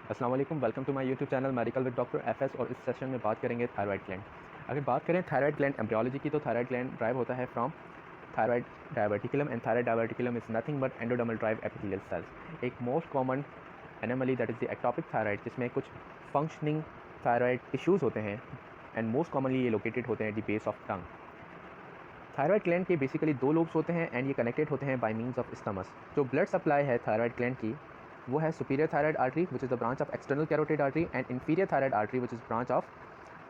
अस्सलाम वालेकुम, welcome to my YouTube channel medical with doctor FS. और इस सेशन में बात करेंगे थायराइड ग्लैंड। अगर बात करें थायराइड ग्लैंड एम्ब्रियोलॉजी की, तो थायराइड ग्लैंड ड्राइव होता है from thyroid diverticulum, and thyroid diverticulum is nothing but endodermal derived epithelial cells. एक most common anomaly that is the ectopic thyroid, जिसमें कुछ फंक्शनिंग थायराइड टिश्यूज होते हैं, एंड मोस्ट कॉमनली ये लोकेटेड होते हैं at the base of tongue. Thyroid gland के basically दो लोब्स होते हैं, एंड ये कनेक्टेड होते हैं बाय मींस ऑफ स्टमस। जो ब्लड सप्लाई है थायराइड ग्लैंड की, वो है superior thyroid artery which is the branch of external carotid artery, and inferior thyroid artery which is branch of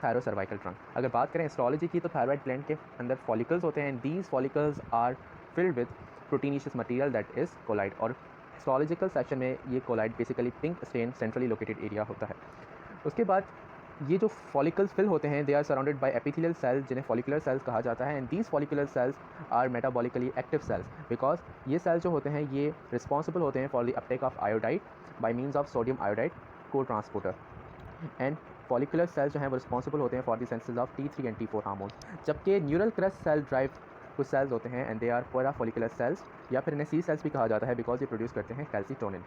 thyrocervical trunk. अगर बात करें हिस्टोलॉजी की, तो थायराइड ग्लैंड के अंदर फॉलिकल्स होते हैं, these follicles are filled with proteinaceous material that is colloid. और हिस्टोलॉजिकल सेक्शन में ये colloid basically pink stain centrally located area होता है। उसके बाद ये जो फॉलिकल्स फिल होते हैं, they are surrounded by epithelial cells, जिन्हें फॉलिकुलर सेल्स कहा जाता है, and these follicular cells are metabolically active cells, because ये सेल्स जो होते हैं ये रिस्पॉन्सिबल होते हैं for the uptake of iodide by means of sodium iodide cotransporter. And follicular cells जो हैं वो रिस्पॉन्सिबल होते हैं for the synthesis of T3 and T4 hormones, जबकि न्यूरल क्रस्ट सेल ड्राइव कुछ सेल्स होते हैं, and they are parafollicular cells, या फिर इन्हें सी सेल्स भी कहा जाता है, बिकॉज ये प्रोड्यूस करते हैं कैल्सिटोनिन।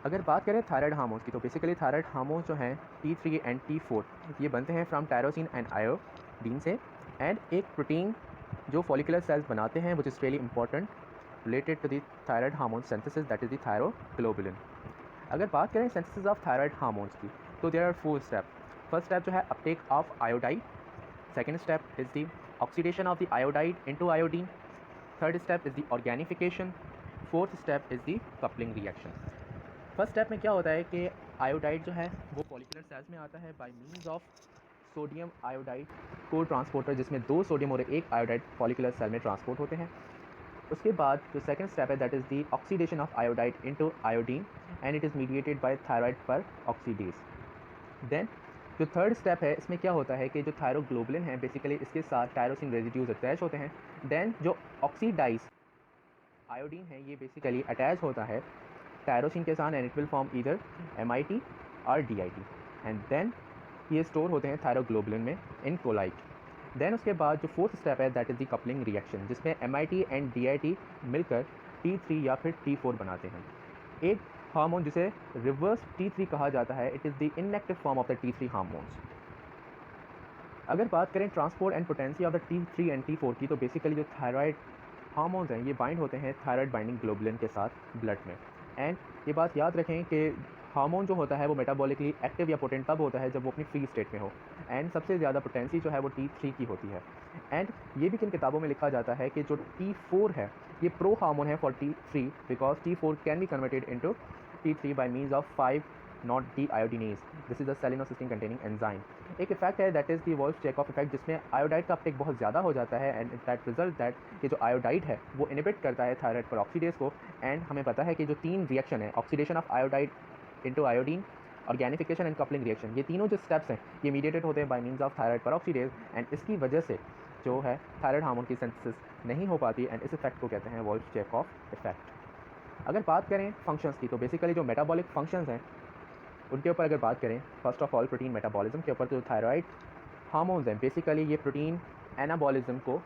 अगर बात करें थायराइड हार्मोन्स की, तो बेसिकली थायराइड हार्मोन्स जो हैं T3 एंड T4 ये बनते हैं फ्रॉम टायरोसिन एंड आयोडीन से, एंड एक प्रोटीन जो फॉलिकुलर सेल्स बनाते हैं which is really important related to the thyroid hormone synthesis, that is the thyroglobulin. अगर बात करें सिंथेसिस ऑफ थायराइड हार्मोन्स की, तो there are 4 step. First step जो है uptake of iodide, second step is the oxidation of the iodide into iodine, third step is the organification, fourth step is the coupling reaction. First step में क्या होता है कि iodide जो है वो फॉलिकुलर सेल्स में आता है by means of sodium iodide को ट्रांसपोर्टर, जिसमें 2 सोडियम और 1 आयोडाइड फॉलिकुलर सेल में ट्रांसपोर्ट होते हैं। उसके बाद जो सेकंड स्टेप है that is the oxidation of iodide into iodine, and it is mediated by thyroid पर ऑक्सीडेज। देन जो थर्ड स्टेप है, इसमें क्या होता है कि जो थायरोग्लोबुलिन है बेसिकली इसके साथ टायरोसिन रेजिड्यूज अटैच होते हैं। देन जो ऑक्सीडाइज आयोडीन है ये बेसिकली अटैच होता है टायरोसिन के साथ, and it will form either MIT और DIT, एंड देन ये स्टोर होते हैं थायरोग्लोबुलिन में इन कोलाइट। देन उसके बाद जो फोर्थ स्टेप है that is the coupling reaction, जिसमें MIT एंड DIT मिलकर T3 या फिर T4 बनाते हैं। एक हार्मोन जिसे रिवर्स T3 कहा जाता है, it is the inactive form of the T3 hormones. अगर बात करें transport and potency of the T3 and T4 की, तो बेसिकली जो थायराइड हार्मोन्स हैं ये बाइंड होते हैं थायराइड बाइंडिंग ग्लोबुलिन के साथ ब्लड में। एंड ये बात याद रखें कि हार्मोन जो होता है वो मेटाबॉलिकली एक्टिव या पोटेंट तब होता है जब वो अपनी फ्री स्टेट में हो, एंड सबसे ज़्यादा पोटेंसी जो है वो T3 की होती है। एंड ये भी किन किताबों में लिखा जाता है कि जो T4 है ये प्रो हार्मोन है for T3, because T4 can be converted into T3 by means of 5 not deiodinase, this is the selenocysteine containing enzyme. एक इफेक्ट है that is the Wolff Chaikoff effect, जिसमें आयोडाइड का अपटेक बहुत ज़्यादा हो जाता है, एंड दैट रिजल्ट दैट ये जो आयोडाइड है वो इनिबिट करता है थायराइड पर ऑक्सीडेज को। एंड हमें पता है कि जो 3 रिएक्शन है, oxidation of iodide into iodine, organification and coupling reaction, ये तीनों जो स्टेप्स हैं ये मीडिएटेड होते हैं बाय मीन्स ऑफ थायराइड पर ऑक्सीडेज, एंड इसकी वजह से जो है थायराइड हार्मोन की सिंथेसिस नहीं हो पाती, एंड इस इफेक्ट को कहते हैं वॉल्फ-चेकऑफ इफेक्ट। अगर बात करें फंक्शंस की, तो बेसिकली जो मेटाबॉलिक फंक्शंस हैं उनके ऊपर अगर बात करें, first of all protein metabolism के ऊपर, तो थायराइड हार्मोन्स हैं बेसिकली ये प्रोटीन एनाबॉलिज्म को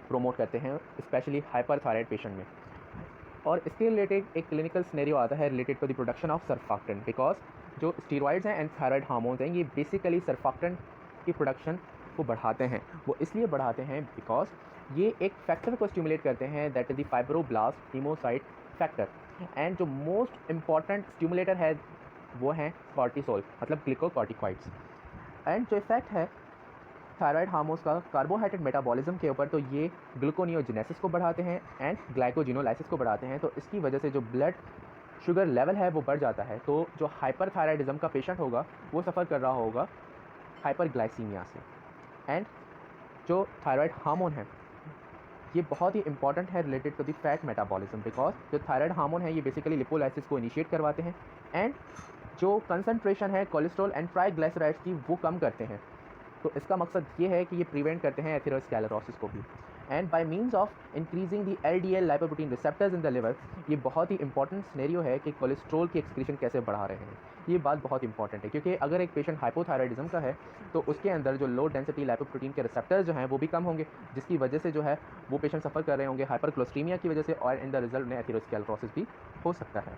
प्रोमोट करते हैं, स्पेशली हाइपरथायराइड पेशेंट में। और इसके रिलेटेड एक क्लिनिकल सिनेरियो आता है related to the production of surfactant, because जो स्टीरॉइड्स हैं एंड थायराइड हार्मोन्स हैं ये बेसिकली सर्फाक्टेंट की प्रोडक्शन को बढ़ाते हैं। वो इसलिए बढ़ाते हैं बिकॉज ये एक फैक्टर को स्टिमुलेट करते हैं that is the fibroblast hemocyte factor, and जो मोस्ट इंपॉर्टेंट स्टिमुलेटर है वो हैं कॉर्टिसोल, मतलब ग्लिकोकॉर्टिकॉइड्स। एंड जो इफेक्ट है थायराइड हार्मोन्स का कार्बोहाइड्रेट मेटाबॉलिज्म के ऊपर, तो ये ग्लूकोनियोजेनेसिस को बढ़ाते हैं एंड ग्लाइकोजिनोलाइसिस को बढ़ाते हैं। तो इसकी वजह से जो ब्लड शुगर लेवल है वो बढ़ जाता है, तो जो हाइपरथायराइडिज्म का पेशेंट होगा वो सफ़र कर रहा होगा हाइपरग्लाइसीमिया से। एंड जो थायराइड हार्मोन है ये बहुत ही इंपॉर्टेंट है related to the fat metabolism, because जो थायराइड हार्मोन है ये बेसिकली लिपोलाइसिस को इनिशिएट करवाते हैं, एंड जो कंसंट्रेशन है कोलेस्ट्रॉल एंड ट्राइग्लिसराइड्स की वो कम करते हैं। तो इसका मकसद ये है कि ये प्रिवेंट करते हैं एथेरोस्क्लेरोसिस को भी। And bye means of increasing the LDL lipoprotein receptors in the liver, ये बहुत ही इंपॉर्टेंट सिनेरियो है कि कोलेस्ट्रॉल की एक्सक्रीशन कैसे बढ़ा रहे हैं। ये बात बहुत इंपॉर्टेंट है क्योंकि अगर एक पेशेंट हाइपोथायराइडिज्म का है तो उसके अंदर जो लो डेंसिटी लाइपोप्रोटीन के रिसेप्टर्स जो हैं वो भी कम होंगे, जिसकी वजह से जो है वो पेशेंट सफ़र कर रहे होंगे हाइपरक्लोस्ट्रीमिया की वजह से, और इन द रिजल्ट में एथेरोस्क्लेरोसिस भी हो सकता है।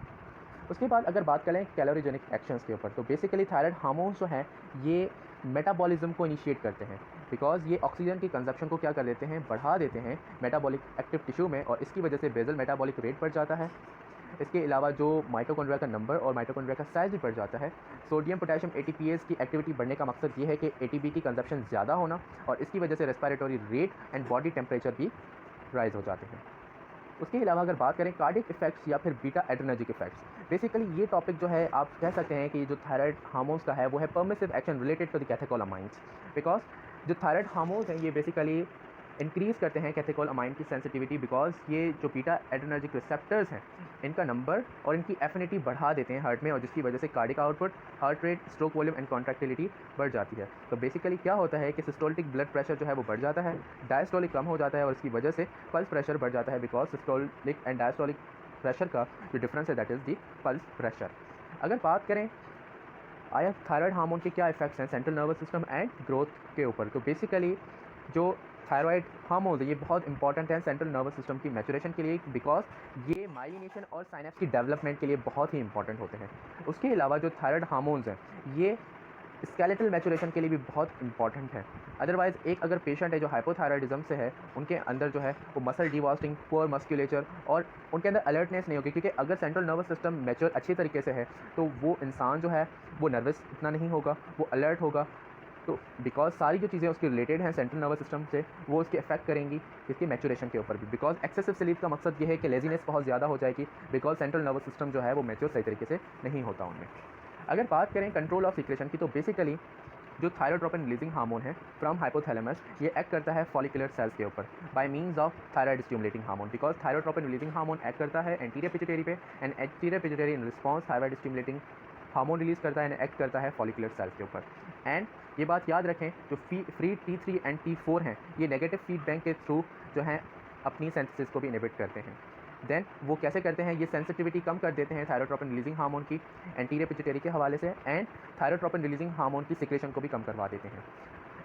उसके बाद अगर बात करें कैलोरीजेनिक एक्शंस के ऊपर, तो बेसिकली थायराइड हार्मोन्स जो हैं ये मेटाबॉलिज्म को इनिशिएट करते हैं, बिकॉज ये ऑक्सीजन की कंजप्शन को क्या कर देते हैं, बढ़ा देते हैं मेटाबॉलिक एक्टिव टिश्यू में, और इसकी वजह से बेसल मेटाबॉलिक रेट बढ़ जाता है। इसके अलावा जो माइटोकॉन्ड्रिया का नंबर और माइटोकॉन्ड्रिया का साइज भी बढ़ जाता है। सोडियम पोटेशियम एटीपीएस की एक्टिविटी बढ़ने का मकसद ये है कि एटीपी की कंजप्शन ज़्यादा होना, और इसकी वजह से respiratory rate and body temperature भी राइज हो जाते हैं। उसके अलावा अगर बात करें कार्डियक इफेक्ट्स या फिर बीटा एड्रेनर्जिक इफेक्ट्स, बेसिकली ये टॉपिक जो है आप कह सकते हैं कि जो थायराइड हार्मोन्स का है वो है permissive action related to the catecholamines, because जो थायराइड हार्मोन्स हैं ये बेसिकली इंक्रीज़ करते हैं कैथेकोलामाइन की सेंसिटिविटी, बिकॉज ये जो बीटा एड्रेनर्जिक रिसेप्टर्स हैं इनका नंबर और इनकी एफिनिटी बढ़ा देते हैं हार्ट में, और जिसकी वजह से cardiac output, heart rate, stroke volume and contractility बढ़ जाती है। तो बेसिकली क्या होता है कि सिस्टोलिक ब्लड प्रेशर जो है वो बढ़ जाता है, डायस्टोलिक कम हो जाता है, और इसकी वजह से पल्स प्रेशर बढ़ जाता है, because systolic and diastolic pressure का जो डिफरेंस है that is the pulse pressure. अगर बात करें आया थायराइड हार्मोन के क्या इफेक्ट्स हैं central nervous system and growth के ऊपर, तो बेसिकली जो थायराइड हार्मोन ये बहुत इंपॉर्टेंट है सेंट्रल नर्वस सिस्टम की मैचुरेशन के लिए, बिकॉज ये माइलिनेशन और साइनेप्स की डेवलपमेंट के लिए बहुत ही इंपॉर्टेंट होते हैं। उसके अलावा जो थायराइड हार्मोन्स हैं ये स्केलेटल मैचुरेशन के लिए भी बहुत इंपॉर्टेंट है। अदरवाइज़ एक अगर पेशेंट है जो हाइपोथायराइडिज्म से है, उनके अंदर जो है वो मसल डिवास्टिंग, पुअर मस्कुलेचर, और उनके अंदर अलर्टनेस नहीं होगी, क्योंकि अगर सेंट्रल नर्वस सिस्टम मैच्योर अच्छी तरीके से है तो वो इंसान जो है वो नर्वस इतना नहीं होगा, वो अलर्ट होगा। तो बिकॉज सारी जो चीज़ें उसकी रिलेटेड हैं सेंट्रल नर्वस सिस्टम से, वो उसके इफेक्ट करेंगी इसकी मैचुरेशन के ऊपर भी, बिकॉज एक्सेसिव स्लीप का मकसद ये है कि लेजीनेस बहुत ज़्यादा हो जाएगी, बिकॉज सेंट्रल नर्वस सिस्टम जो है वो मैच्योर सही तरीके से नहीं होता उनमें। अगर बात करें कंट्रोल ऑफ सीक्रेशन की, तो बेसिकली जो थायरोट्रोपिन रिलीजिंग हार्मोन है फ्रॉम हाइपोथैलेमस, ये एक्ट करता है फॉलिकुलर सेल्स के ऊपर by means of thyroid stimulating hormone, because thyrotropin releasing hormone act करता है एंटीरियर पिट्यूटरी पे, and anterior pituitary in response thyroid stimulating hormone release करता है एंड एक्ट करता है फॉलिकुलर सेल्स के ऊपर। एंड ये बात याद रखें, जो फ्री T3 एंड T4 हैं ये नेगेटिव फीडबैक के थ्रू जो है अपनी सेंसिस को भी इनहिबिट करते हैं। देन वो कैसे करते हैं, ये सेंसिटिविटी कम कर देते हैं थायरोट्रोपिन रिलीजिंग हार्मोन की एंटीरियर पिट्यूटरी के हवाले से, एंड थायरोट्रोपिन रिलीजिंग हार्मोन की सिक्रेशन को भी कम करवा देते हैं।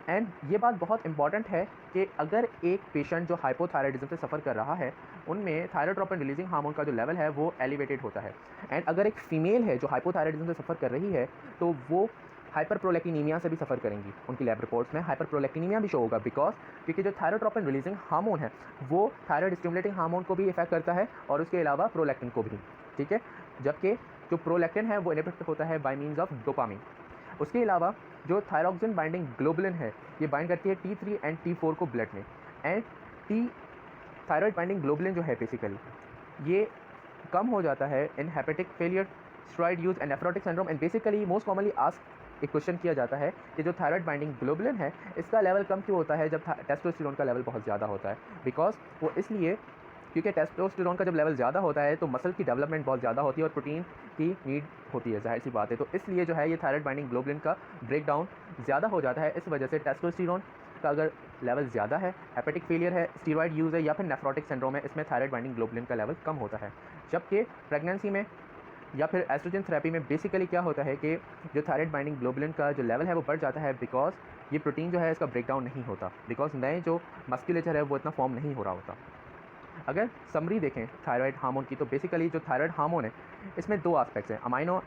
एंड ये बात बहुत इंपॉर्टेंट है कि अगर एक पेशेंट जो हाइपोथायराइडिज्म से सफ़र कर रहा है उनमें थायरोट्रोपिन रिलीजिंग हार्मोन का जो लेवल है वो एलिवेटेड होता है, एंड अगर एक फीमेल है जो हाइपोथायराइडिज्म से सफ़र कर रही है तो वो हाइपरप्रोलैक्टिनीमिया से भी सफ़र करेंगी। उनकी लैब रिपोर्ट्स में हाइपरप्रोलैक्टिनीमिया भी शो होगा, बिकॉज क्योंकि जो थायरोट्रोपिन रिलीजिंग हार्मोन है वो थायराइड स्टिमुलेटिंग हार्मोन को भी इफेक्ट करता है और उसके अलावा प्रोलैक्टिन को भी, ठीक है, जबकि जो प्रोलैक्टिन है वो इनहिबिट होता है बाय मींस ऑफ डोपामिन। उसके अलावा जो थायरोक्सिन बाइंडिंग ग्लोबुलिन है ये बाइंड करती है T3 एंड T4 को ब्लड में, एंड थायराइड बाइंडिंग ग्लोबुलिन जो है बेसिकली ये कम हो जाता है in hepatic failure, steroid use and nephrotic syndrome. And basically most commonly ask एक क्वेश्चन किया जाता है कि जो थायराइड बाइंडिंग ग्लोबुलिन है इसका लेवल कम क्यों होता है जब टेस्टोस्टेरोन का लेवल बहुत ज़्यादा होता है, बिकॉज वो इसलिए क्योंकि टेस्टोस्टेरोन का जब लेवल ज़्यादा होता है तो मसल की डेवलपमेंट बहुत ज़्यादा होती है और प्रोटीन की नीड होती है, जाहिर सी बात है। तो इसलिए जो है ये थायराइड बाइंडिंग ग्लोबुलिन का ब्रेक डाउन ज़्यादा हो जाता है, इस वजह से टेस्टोस्टेरोन का अगर लेवल ज़्यादा है, हेपेटिक फेलियर है, स्टीरॉइड यूज़ है या फिर नेफ्रोटिक सिंड्रोम है, इसमें थायराइड बाइंडिंग ग्लोबुलिन का लेवल कम होता है। जबकि प्रेगनेंसी में या फिर एस्ट्रोजन थेरेपी में बेसिकली क्या होता है कि जो थायराइड बाइंडिंग ग्लोबुलिन का जो लेवल है वो बढ़ जाता है, बिकॉज ये प्रोटीन जो है इसका ब्रेक डाउन नहीं होता, बिकॉज नए जो मस्कुलेचर है वो इतना फॉर्म नहीं हो रहा होता। अगर समरी देखें थायराइड हार्मोन की, तो बेसिकली जो थायराइड हार्मोन है इसमें दो एस्पेक्ट्स हैं, अमाइनो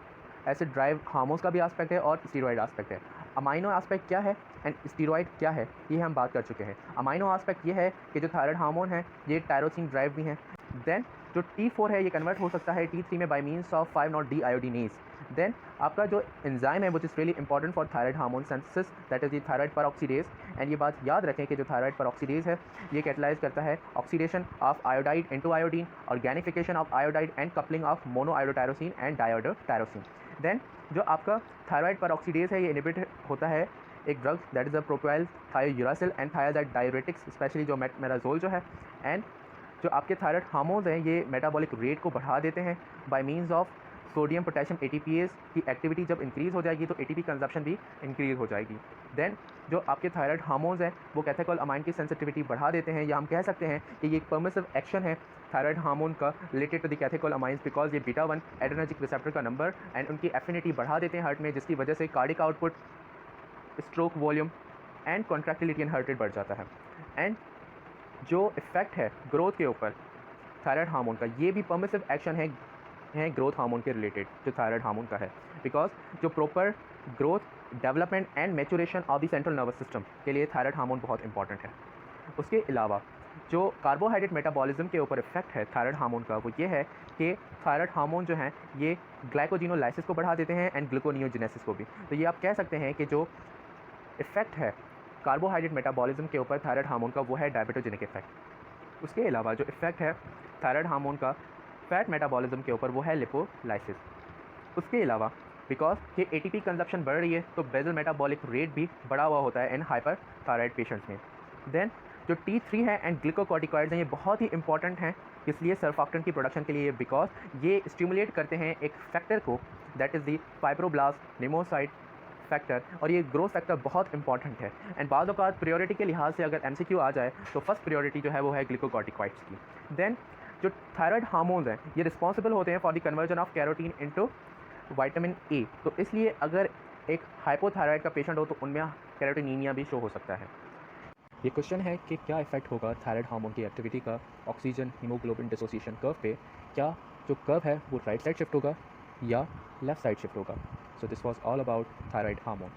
एसिड ड्राइव हार्मोन्स का भी एस्पेक्ट है और स्टीरॉइड एस्पेक्ट है। अमाइनो एस्पेक्ट क्या है एंड स्टीरॉइड क्या है ये हम बात कर चुके हैं। अमाइनो एस्पेक्ट ये है कि जो थायराइड हार्मोन है ये टायरोसिन ड्राइव भी हैं। देन जो T4 है ये कन्वर्ट हो सकता है T3 में बाय मींस ऑफ 5-नॉट-D आयोडीनेज। देन आपका जो एंजाइम है विच is really important for thyroid hormone synthesis that is the thyroid peroxidase. And ये बात याद रखें कि जो थायराइड पेरोक्सीडेज है ये कैटलाइज करता है oxidation of iodide into iodine, organification of iodide and coupling of monoiodotyrosine and diiodotyrosine. Then जो आपका थायराइड पेरोक्सीडेज है ये इनहिबिट होता है एक drug that is the propyl thiouracil and thiazide diuretics, specially जो मेटाजोल जो है। एंड जो आपके थायराइड हार्मोन्स हैं ये मेटाबॉलिक रेट को बढ़ा देते हैं by means of sodium potassium ATPase की एक्टिविटी जब इंक्रीज़ हो जाएगी तो एटीपी कंजप्शन भी इंक्रीज़ हो जाएगी। देन जो आपके थायराइड हार्मोन्स हैं वो कैथेकोलामाइन की सेंसिटिविटी बढ़ा देते हैं, या हम कह सकते हैं कि ये एक परमिसिव एक्शन है थायराइड हार्मोन का रिलेटेड टू द कैथेकोलामाइंस, बिकॉज ये बीटा 1 एड्रेनर्जिक रिसेप्टर का नंबर एंड उनकी एफिनिटी बढ़ा देते हैं हार्ट में, जिसकी वजह से cardiac output, stroke volume and contractility and heart rate बढ़ जाता है। एंड जो इफेक्ट है ग्रोथ के ऊपर थायराइड हार्मोन का ये भी परमिसिव एक्शन है हैं ग्रोथ हार्मोन के रिलेटेड, जो थायराइड हार्मोन का है, बिकॉज जो proper growth, development and maturation of the central nervous system के लिए थायराइड हार्मोन बहुत इंपॉर्टेंट है। उसके अलावा जो कार्बोहाइड्रेट मेटाबॉलिज्म के ऊपर इफेक्ट है थायराइड हार्मोन का, वो ये है कि थायराइड हार्मोन जो हैं ये ग्लाइकोजिनोलाइसिस को बढ़ा देते हैं एंड ग्लूकोनियोजेनेसिस को भी। तो ये आप कह सकते हैं कि जो इफेक्ट है कार्बोहाइड्रेट मेटाबॉलिज्म के ऊपर थायराइड हार्मोन का, वो है डायबिटोजेनिक इफेक्ट। उसके अलावा जो इफेक्ट है थायराइड हार्मोन का फैट मेटाबॉलिज्म के ऊपर, वो है लिपोलाइसिस। उसके अलावा बिकॉज ये एटीपी कंजप्शन बढ़ रही है, तो बेसल मेटाबॉलिक रेट भी बढ़ा हुआ होता है इन हाइपर थायराइड पेशेंट्स में। देन जो T3 है एंड ग्लूकोकॉर्टिकॉइड्स हैं, ये बहुत ही इंपॉर्टेंट हैं इसलिए सर्फाक्टेंट की प्रोडक्शन के लिए, बिकॉज ये स्टिमुलेट करते हैं एक फैक्टर को, that is the fibroblast pneumocyte factor, और ये ग्रोथ फैक्टर बहुत इंपॉर्टेंट है। एंड बाद औक़ात प्रायोरिटी के लिहाज से अगर MCQ आ जाए तो फर्स्ट प्रायोरिटी जो है वो है ग्लूकोकॉर्टिकॉइड्स की। देन जो थायराइड हार्मोन्स हैं ये रिस्पॉन्सिबल होते हैं for the conversion of carotene into vitamin A. तो इसलिए अगर एक हाइपोथायराइड का पेशेंट हो तो उनमें कैरोटीनीमिया भी शो हो सकता है। ये क्वेश्चन है कि क्या इफेक्ट होगा थायराइड हार्मोन की एक्टिविटी का ऑक्सीजन हीमोग्लोबिन डिसोसिएशन कर्व पे, क्या जो कर्व है वो राइट साइड शिफ्ट होगा या लेफ्ट साइड शिफ्ट होगा। So this was all about thyroid hormone.